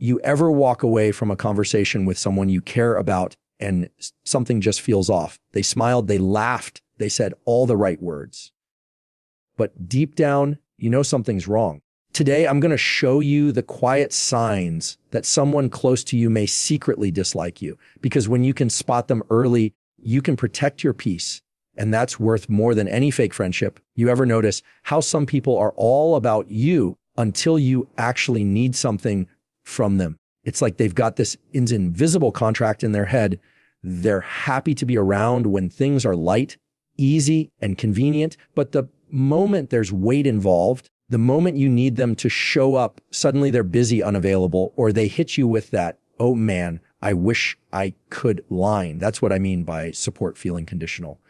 you ever walk away from a conversation with someone you care about and something just feels off? They smiled, they laughed, they said all the right words. But deep down, you know something's wrong. Today, I'm going to show you the quiet signs that someone close to you may secretly dislike you, because when you can spot them early, you can protect your peace. And that's worth more than any fake friendship. You ever notice how some people are all about you until you actually need something from them? It's like they've got this invisible contract in their head. They're happy to be around when things are light, easy, and convenient. But the moment there's weight involved, the moment you need them to show up, suddenly they're busy, unavailable, or they hit you with that, "Oh man, I wish I could" line. That's what I mean by support feeling conditional.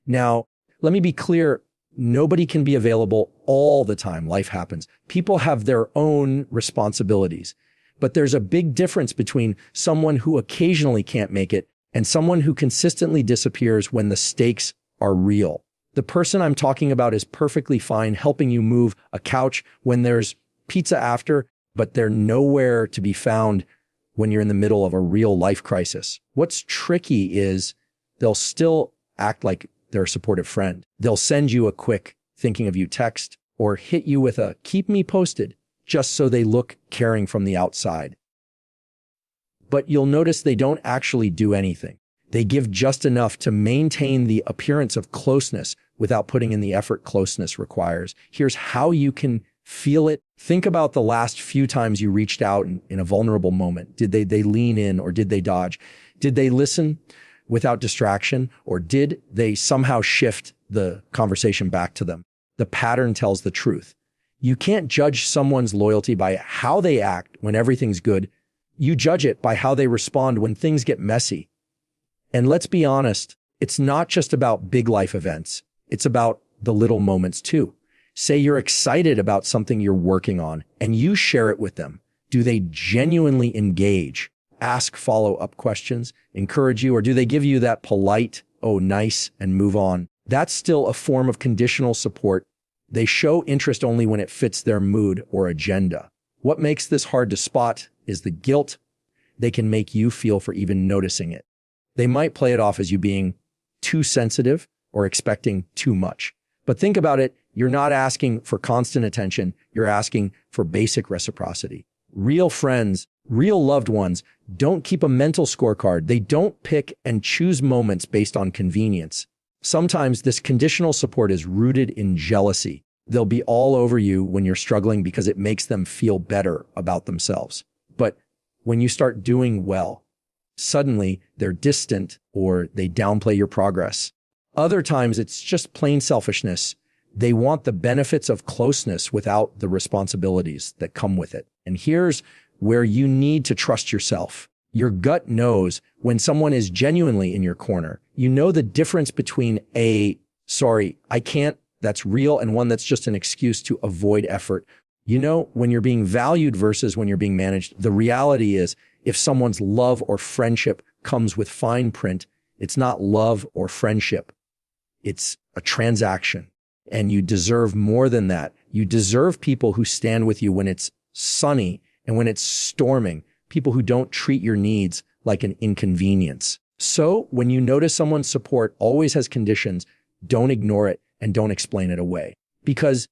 Now, let me be clear. Nobody can be available all the time. Life happens. People have their own responsibilities. But there's a big difference between someone who occasionally can't make it and someone who consistently disappears when the stakes are real. The person I'm talking about is perfectly fine helping you move a couch when there's pizza after, but they're nowhere to be found when you're in the middle of a real life crisis. What's tricky is they'll still act like they're a supportive friend. They'll send you a quick thinking of you text or hit you with a "keep me posted" just so they look caring from the outside. But you'll notice they don't actually do anything. They give just enough to maintain the appearance of closeness without putting in the effort closeness requires. Here's how you can feel it. Think about the last few times you reached out in a vulnerable moment. Did they lean in, or did they dodge? Did they listen without distraction, or did they somehow shift the conversation back to them? The pattern tells the truth. You can't judge someone's loyalty by how they act when everything's good. You judge it by how they respond when things get messy. And let's be honest, it's not just about big life events. It's about the little moments too. Say you're excited about something you're working on and you share it with them. Do they genuinely engage, ask follow-up questions, encourage you, or do they give you that polite, "oh, nice," and move on? That's still a form of conditional support. They show interest only when it fits their mood or agenda. What makes this hard to spot is the guilt they can make you feel for even noticing it. They might play it off as you being too sensitive or expecting too much. But think about it. You're not asking for constant attention. You're asking for basic reciprocity. Real friends, real loved ones, don't keep a mental scorecard. They don't pick and choose moments based on convenience. Sometimes this conditional support is rooted in jealousy. They'll be all over you when you're struggling because it makes them feel better about themselves. But when you start doing well, suddenly they're distant or they downplay your progress. Other times it's just plain selfishness. They want the benefits of closeness without the responsibilities that come with it. And here's where you need to trust yourself. Your gut knows when someone is genuinely in your corner. You know the difference between a "sorry, I can't," that's real, and one that's just an excuse to avoid effort. You know when you're being valued versus when you're being managed. The reality is, if someone's love or friendship comes with fine print, it's not love or friendship. It's a transaction. And you deserve more than that. You deserve people who stand with you when it's sunny and when it's storming, people who don't treat your needs like an inconvenience. So when you notice someone's support always has conditions, don't ignore it and don't explain it away. Because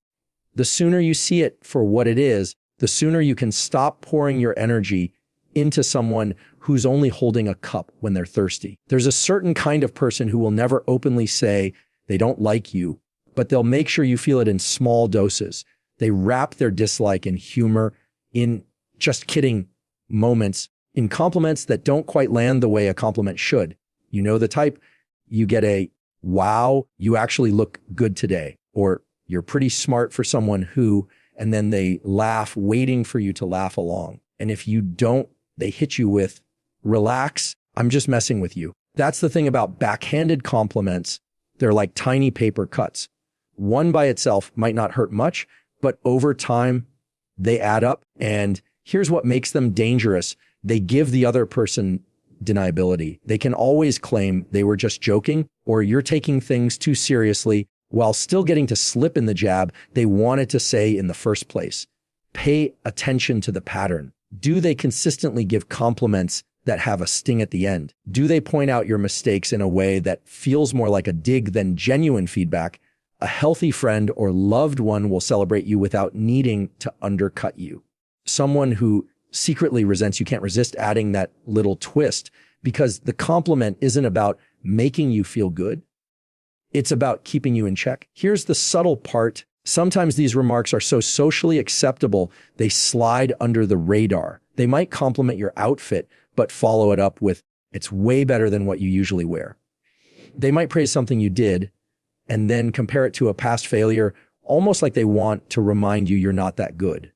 the sooner you see it for what it is, the sooner you can stop pouring your energy into someone who's only holding a cup when they're thirsty. There's a certain kind of person who will never openly say they don't like you, but they'll make sure you feel it in small doses. They wrap their dislike in humor, in "just kidding" moments, in compliments that don't quite land the way a compliment should. You know the type. You get a "wow, you actually look good today," or "you're pretty smart for someone who," and then they laugh, waiting for you to laugh along. And if you don't, they hit you with "relax, I'm just messing with you." That's the thing about backhanded compliments. They're like tiny paper cuts. One by itself might not hurt much, but over time, they add up. And here's what makes them dangerous. They give the other person deniability. They can always claim they were just joking, or you're taking things too seriously, while still getting to slip in the jab they wanted to say in the first place. Pay attention to the pattern. Do they consistently give compliments that have a sting at the end? Do they point out your mistakes in a way that feels more like a dig than genuine feedback? A healthy friend or loved one will celebrate you without needing to undercut you. Someone who secretly resents you can't resist adding that little twist, because the compliment isn't about making you feel good. It's about keeping you in check. Here's the subtle part. Sometimes these remarks are so socially acceptable, they slide under the radar. They might compliment your outfit, but follow it up with, "It's way better than what you usually wear." They might praise something you did and then compare it to a past failure, almost like they want to remind you you're not that good.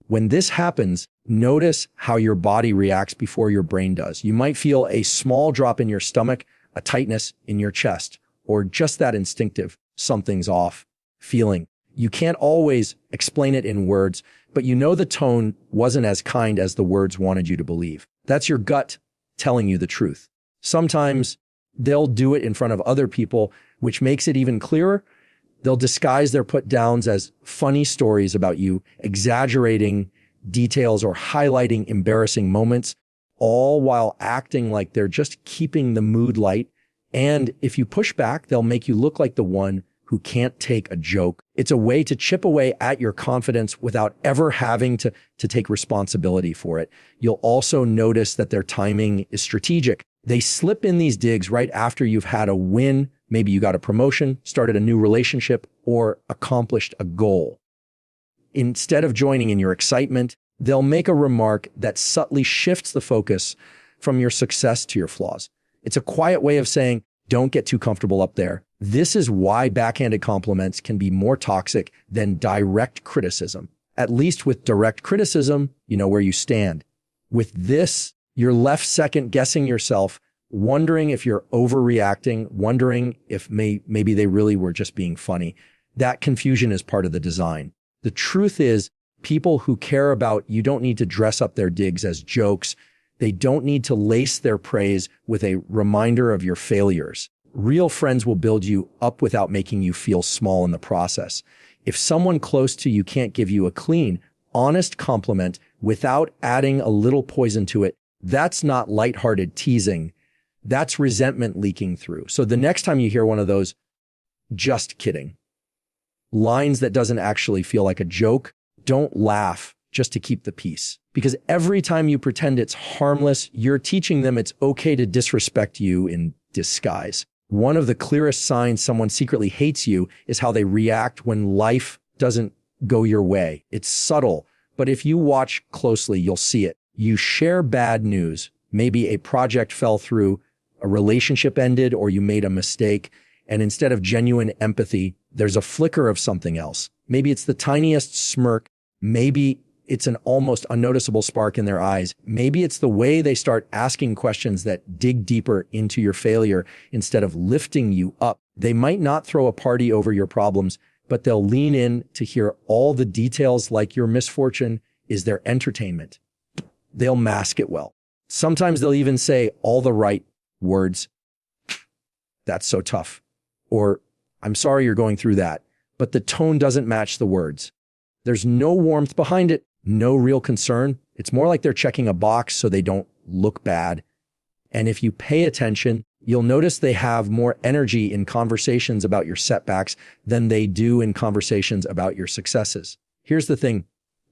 When this happens, notice how your body reacts before your brain does. You might feel a small drop in your stomach, a tightness in your chest, or just that instinctive "something's off" feeling. You can't always explain it in words, but you know the tone wasn't as kind as the words wanted you to believe. That's your gut telling you the truth. Sometimes they'll do it in front of other people, which makes it even clearer. They'll disguise their put downs as funny stories about you, exaggerating details or highlighting embarrassing moments, all while acting like they're just keeping the mood light. And if you push back, they'll make you look like the one who can't take a joke. It's a way to chip away at your confidence without ever having to take responsibility for it. You'll also notice that their timing is strategic. They slip in these digs right after you've had a win. Maybe you got a promotion, started a new relationship, or accomplished a goal. Instead of joining in your excitement, they'll make a remark that subtly shifts the focus from your success to your flaws. It's a quiet way of saying, "Don't get too comfortable up there." This is why backhanded compliments can be more toxic than direct criticism. At least with direct criticism, you know where you stand. With this, you're left second guessing yourself, wondering if you're overreacting, wondering if maybe they really were just being funny. That confusion is part of the design. The truth is, people who care about you don't need to dress up their digs as jokes. They don't need to lace their praise with a reminder of your failures. Real friends will build you up without making you feel small in the process. If someone close to you can't give you a clean, honest compliment without adding a little poison to it, that's not lighthearted teasing. That's resentment leaking through. So the next time you hear one of those, "just kidding," lines that doesn't actually feel like a joke, don't laugh just to keep the peace. Because every time you pretend it's harmless, you're teaching them it's okay to disrespect you in disguise. One of the clearest signs someone secretly hates you is how they react when life doesn't go your way. It's subtle, but if you watch closely, you'll see it. You share bad news. Maybe a project fell through, a relationship ended, or you made a mistake. And instead of genuine empathy, there's a flicker of something else. Maybe it's the tiniest smirk. Maybe it's an almost unnoticeable spark in their eyes. Maybe it's the way they start asking questions that dig deeper into your failure instead of lifting you up. They might not throw a party over your problems, but they'll lean in to hear all the details, like your misfortune is their entertainment. They'll mask it well. Sometimes they'll even say all the right words. "That's so tough." Or, "I'm sorry you're going through that." But the tone doesn't match the words. There's no warmth behind it, no real concern. It's more like they're checking a box so they don't look bad. And if you pay attention, you'll notice they have more energy in conversations about your setbacks than they do in conversations about your successes. Here's the thing.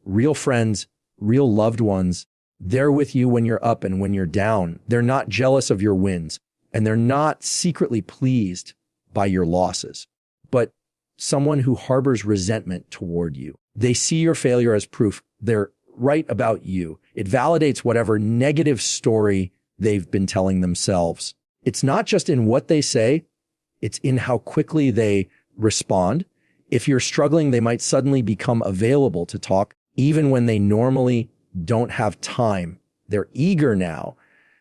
Real friends, real loved ones, they're with you when you're up and when you're down. They're not jealous of your wins, and they're not secretly pleased by your losses. But someone who harbors resentment toward you. They see your failure as proof they're right about you. It validates whatever negative story they've been telling themselves. It's not just in what they say, it's in how quickly they respond. If you're struggling, they might suddenly become available to talk, even when they normally don't have time. They're eager now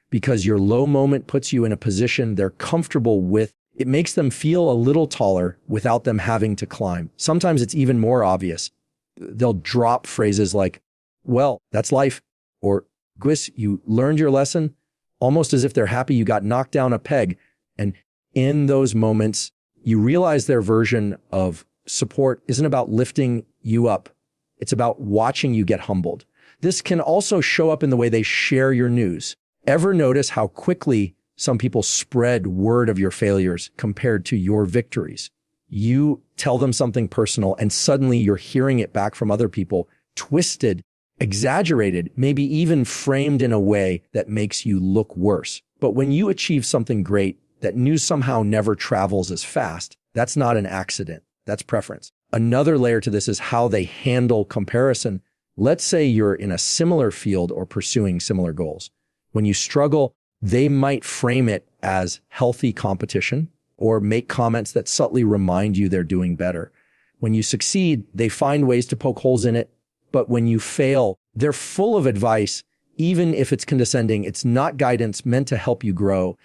because your low moment puts you in a position they're comfortable with. It makes them feel a little taller without them having to climb. Sometimes it's even more obvious. They'll drop phrases like, "Well, that's life," or "Gwis, you learned your lesson," almost as if they're happy you got knocked down a peg. And in those moments, you realize their version of support isn't about lifting you up. It's about watching you get humbled. This can also show up in the way they share your news. Ever notice how quickly some people spread word of your failures compared to your victories? You tell them something personal and suddenly you're hearing it back from other people, twisted, exaggerated, maybe even framed in a way that makes you look worse. But when you achieve something great, that news somehow never travels as fast. That's not an accident. That's preference. Another layer to this is how they handle comparison. Let's say you're in a similar field or pursuing similar goals. When you struggle, they might frame it as healthy competition or make comments that subtly remind you they're doing better. When you succeed, they find ways to poke holes in it. But when you fail, they're full of advice. Even if it's condescending, it's not guidance meant to help you grow.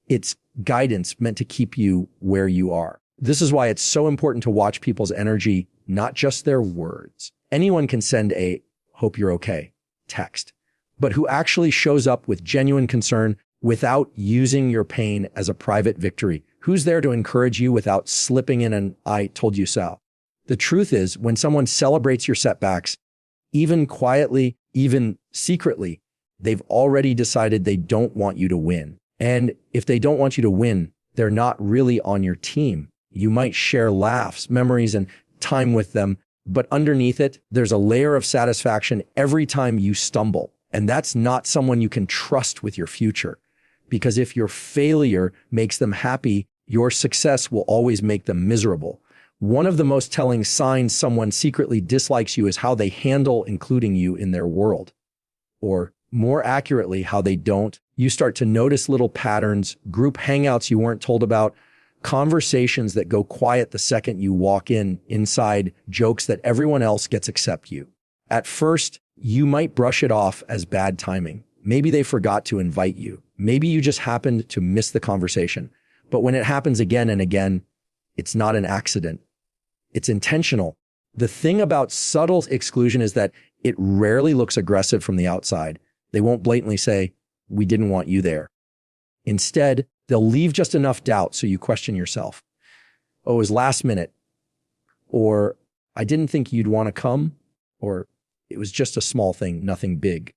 It's guidance meant to keep you where you are. This is why it's so important to watch people's energy, not just their words. Anyone can send a "hope you're okay" text, but who actually shows up with genuine concern without using your pain as a private victory? Who's there to encourage you without slipping in an "I told you so"? The truth is, when someone celebrates your setbacks, even quietly, even secretly, they've already decided they don't want you to win. And if they don't want you to win, they're not really on your team. You might share laughs, memories, and time with them, but underneath it, there's a layer of satisfaction every time you stumble. And that's not someone you can trust with your future. Because if your failure makes them happy, your success will always make them miserable. One of the most telling signs someone secretly dislikes you is how they handle including you in their world. Or more accurately, how they don't. You start to notice little patterns, group hangouts you weren't told about, conversations that go quiet the second you walk inside jokes that everyone else gets except you. At first, you might brush it off as bad timing. Maybe they forgot to invite you. Maybe you just happened to miss the conversation. But when it happens again and again, it's not an accident. It's intentional. The thing about subtle exclusion is that it rarely looks aggressive from the outside. They won't blatantly say, "We didn't want you there." Instead, they'll leave just enough doubt so you question yourself. "Oh, it was last minute." Or, "I didn't think you'd want to come." Or, "It was just a small thing, nothing big."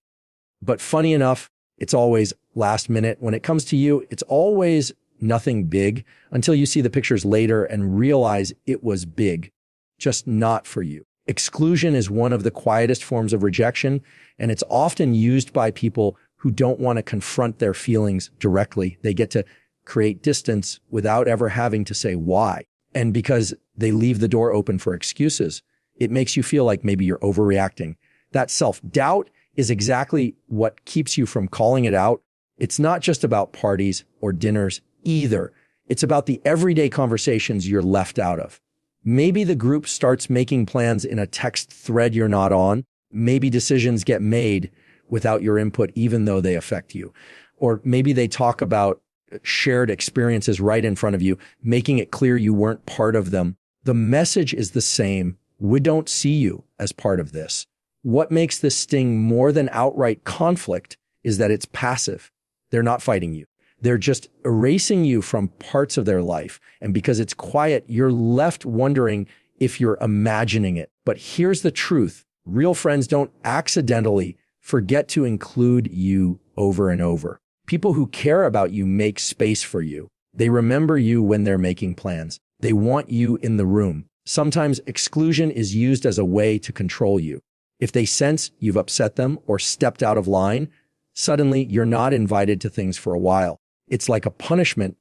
But funny enough, it's always last minute. When it comes to you, it's always nothing big until you see the pictures later and realize it was big, just not for you. Exclusion is one of the quietest forms of rejection, and it's often used by people who don't want to confront their feelings directly. They get to create distance without ever having to say why. And because they leave the door open for excuses, it makes you feel like maybe you're overreacting. That self-doubt is exactly what keeps you from calling it out. It's not just about parties or dinners either. It's about the everyday conversations you're left out of. Maybe the group starts making plans in a text thread you're not on. Maybe decisions get made without your input, even though they affect you. Or maybe they talk about shared experiences right in front of you, making it clear you weren't part of them. The message is the same. We don't see you as part of this. What makes this sting more than outright conflict is that it's passive. They're not fighting you. They're just erasing you from parts of their life. And because it's quiet, you're left wondering if you're imagining it. But here's the truth. Real friends don't accidentally forget to include you over and over. People who care about you make space for you. They remember you when they're making plans. They want you in the room. Sometimes exclusion is used as a way to control you. If they sense you've upset them or stepped out of line, suddenly you're not invited to things for a while. It's like a punishment.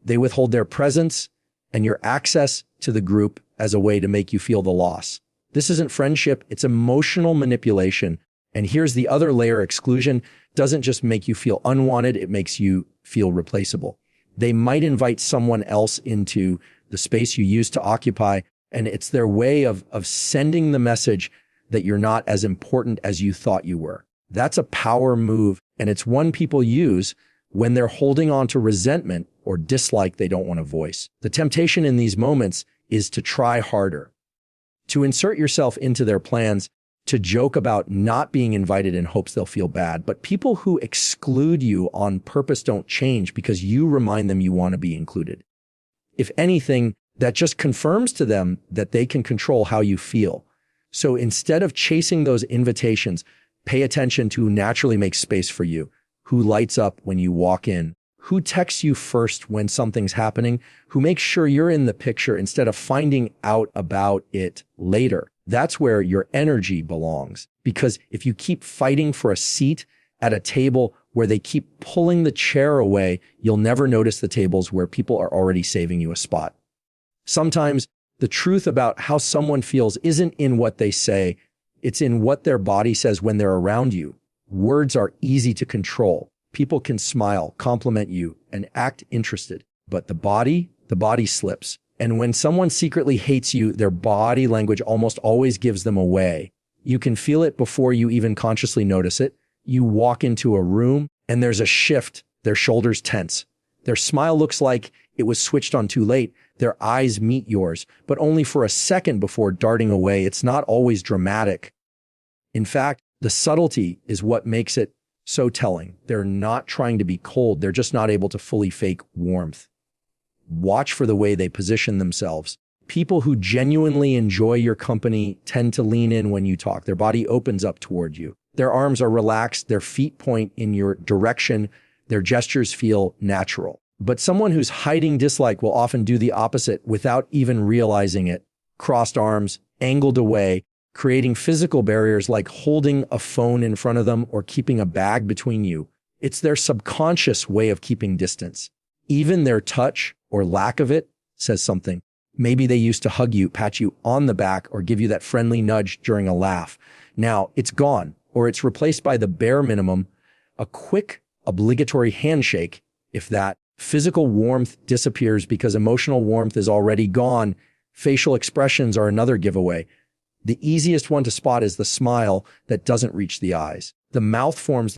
They withhold their presence and your access to the group as a way to make you feel the loss. This isn't friendship, it's emotional manipulation. And here's the other layer. Exclusion doesn't just make you feel unwanted, it makes you feel replaceable. They might invite someone else into the space you used to occupy, and it's their way of sending the message that you're not as important as you thought you were. That's a power move, and it's one people use when they're holding on to resentment or dislike they don't want to voice. The temptation in these moments is to try harder, to insert yourself into their plans, to joke about not being invited in hopes they'll feel bad. But people who exclude you on purpose don't change because you remind them you want to be included. If anything, that just confirms to them that they can control how you feel. So instead of chasing those invitations, Pay attention to who naturally makes space for you, who lights up when you walk in, who texts you first when something's happening, who makes sure you're in the picture instead of finding out about it later. That's where your energy belongs. Because if you keep fighting for a seat at a table where they keep pulling the chair away, you'll never notice the tables where people are already saving you a spot. Sometimes the truth about how someone feels isn't in what they say, it's in what their body says when they're around you. Words are easy to control. People can smile, compliment you, and act interested. But the body slips. And when someone secretly hates you, their body language almost always gives them away. You can feel it before you even consciously notice it. You walk into a room and there's a shift. Their shoulders tense. Their smile looks like it was switched on too late. Their eyes meet yours, but only for a second before darting away. It's not always dramatic. In fact, the subtlety is what makes it so telling. They're not trying to be cold. They're just not able to fully fake warmth. Watch for the way they position themselves. People who genuinely enjoy your company tend to lean in when you talk. Their body opens up toward you. Their arms are relaxed. Their feet point in your direction. Their gestures feel natural. But someone who's hiding dislike will often do the opposite without even realizing it. Crossed arms, angled away, creating physical barriers like holding a phone in front of them or keeping a bag between you. It's their subconscious way of keeping distance. Even their touch or lack of it says something. Maybe they used to hug you, pat you on the back, or give you that friendly nudge during a laugh. Now it's gone, or it's replaced by the bare minimum, a quick, obligatory handshake, if that. Physical warmth disappears because emotional warmth is already gone. Facial expressions are another giveaway. The easiest one to spot is the smile that doesn't reach the eyes. The mouth forms